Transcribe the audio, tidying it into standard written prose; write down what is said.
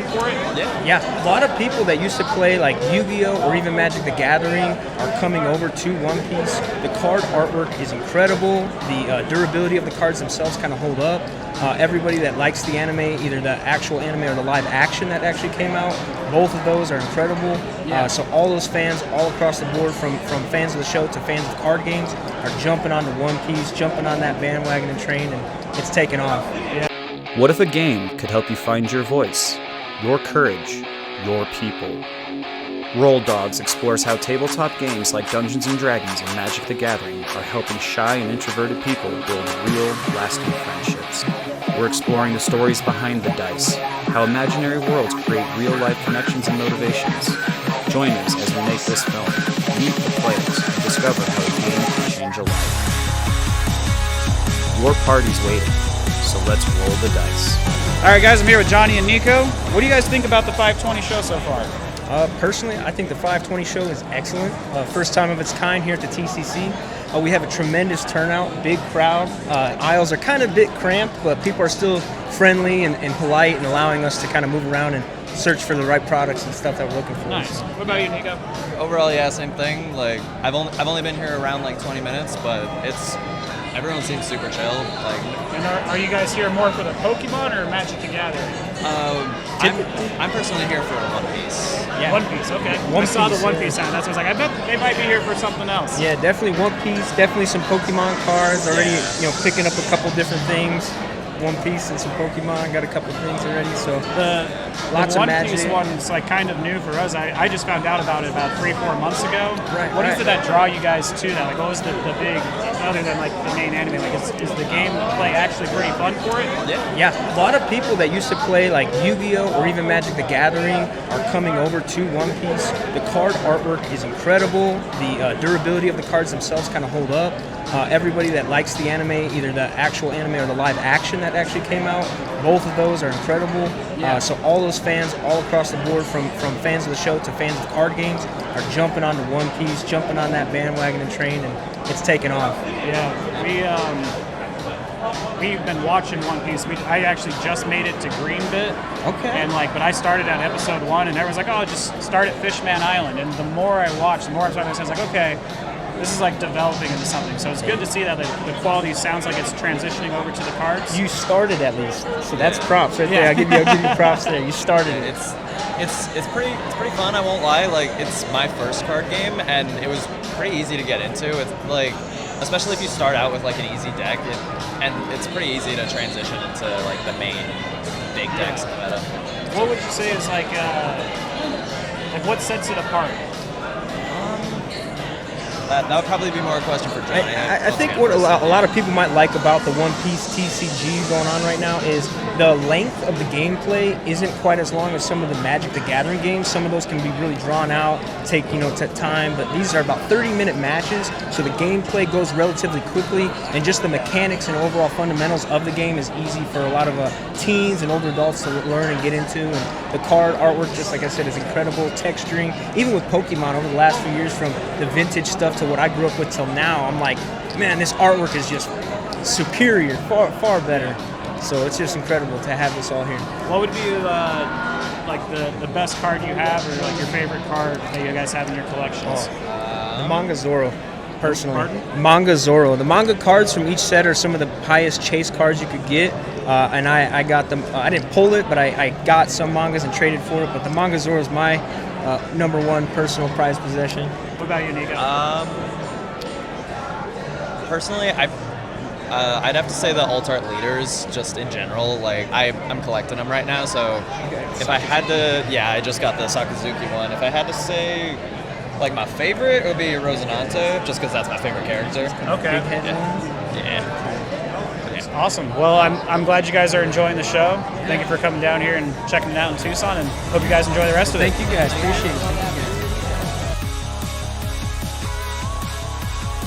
fun for it. Yeah, a lot of people that used to play like Yu-Gi-Oh! Or even Magic the Gathering are coming over to One Piece. The card artwork is incredible. The durability of the cards themselves kind of hold up. Everybody that likes the anime, either the actual anime or the live action that actually came out, both of those are incredible. So all those fans all across the board, from fans of the show to fans of card games, are jumping onto One Piece, jumping on that bandwagon and train, and it's taking off. What if a game could help you find your voice, your courage, your people? Roll Dogs explores how tabletop games like Dungeons & Dragons and Magic the Gathering are helping shy and introverted people build real, lasting friendships. We're exploring the stories behind the dice, how imaginary worlds create real-life connections and motivations. Join us as we make this film, meet the players, and discover how a game can change a life. Your party's waiting, so let's roll the dice. All right, guys, I'm here with Johnny and Nico. What do you guys think about the 520 show so far? Personally, I think the 520 show is excellent. First time of its kind here at the TCC. We have a tremendous turnout, big crowd. Aisles are kind of a bit cramped, but people are still friendly and polite and allowing us to kind of move around and search for the right products and stuff that we're looking for. Nice. What about you, Nico? Overall, yeah, same thing. Like I've only been here around like 20 minutes, but everyone seems super chill. Like, and are you guys here more for the Pokemon or Magic the Gathering? I'm personally here for One Piece. Yeah. One Piece, okay. I saw the One Piece sign. That's what I was like. I bet they might be here for something else. Yeah, definitely One Piece. Definitely some Pokemon cards already. Picking up a couple different things. One Piece and some Pokemon. Got a couple things already. So lots the of Magic. One Piece one's like kind of new for us. I just found out about it about 3-4 months ago. Right. What is it that draw you guys to that? Like, what was the big, other than like the main anime? Like, is the game play actually pretty fun for it? Yeah, a lot of people that used to play like Yu-Gi-Oh! Or even Magic the Gathering are coming over to One Piece. The card artwork is incredible. The durability of the cards themselves kind of hold up. Everybody that likes the anime, either the actual anime or the live action that actually came out, both of those are incredible. So all those fans all across the board, from fans of the show to fans of card games, are jumping onto One Piece, jumping on that bandwagon and train, and it's taking off. Yeah, we've been watching One Piece. I actually just made it to Greenbit. Okay. And but I started at episode 1, and everyone's like, "Oh, just start at Fishman Island." And the more I watch, the more I'm starting to say, "I was like, okay, this is like developing into something." So it's good to see that the quality sounds like it's transitioning over to the cards. You started at least, so that's props right there. I'll give you props there. You started it. It's pretty fun. I won't lie. Like, it's my first card game, and it was pretty easy to get into. It's like, especially if you start out with like an easy deck, and it's pretty easy to transition into like the main big decks in the meta. What would you say is like what sets it apart? That would probably be more a question for Johnny. I think what a lot of people might like about the One Piece TCG going on right now is the length of the gameplay isn't quite as long as some of the Magic the Gathering games. Some of those can be really drawn out, take time, but these are about 30-minute matches, so the gameplay goes relatively quickly, and just the mechanics and overall fundamentals of the game is easy for a lot of teens and older adults to learn and get into. And the card artwork, just like I said, is incredible. Texturing, even with Pokemon over the last few years, from the vintage stuff to what I grew up with till now, I'm like, man, this artwork is just superior, far better. So it's just incredible to have this all here. What would be like the best card you have, or like your favorite card that you guys have in your collections? The Manga Zoro, personally. Pardon? Manga Zoro. The manga cards from each set are some of the highest chase cards you could get, and I got them. I didn't pull it, but I got some mangas and traded for it. But the Manga Zoro is my number one personal prized possession. What about you, Nico? Personally, I'd have to say the alt art leaders, just in general. Like, I'm collecting them right now, so if I had to, I just got the Sakazuki one. If I had to say, like, my favorite, it would be Rosinante, just because that's my favorite character. Okay. Yeah. Awesome. Well, I'm glad you guys are enjoying the show. Thank you for coming down here and checking it out in Tucson, and hope you guys enjoy the rest of it. Thank you guys. Appreciate it.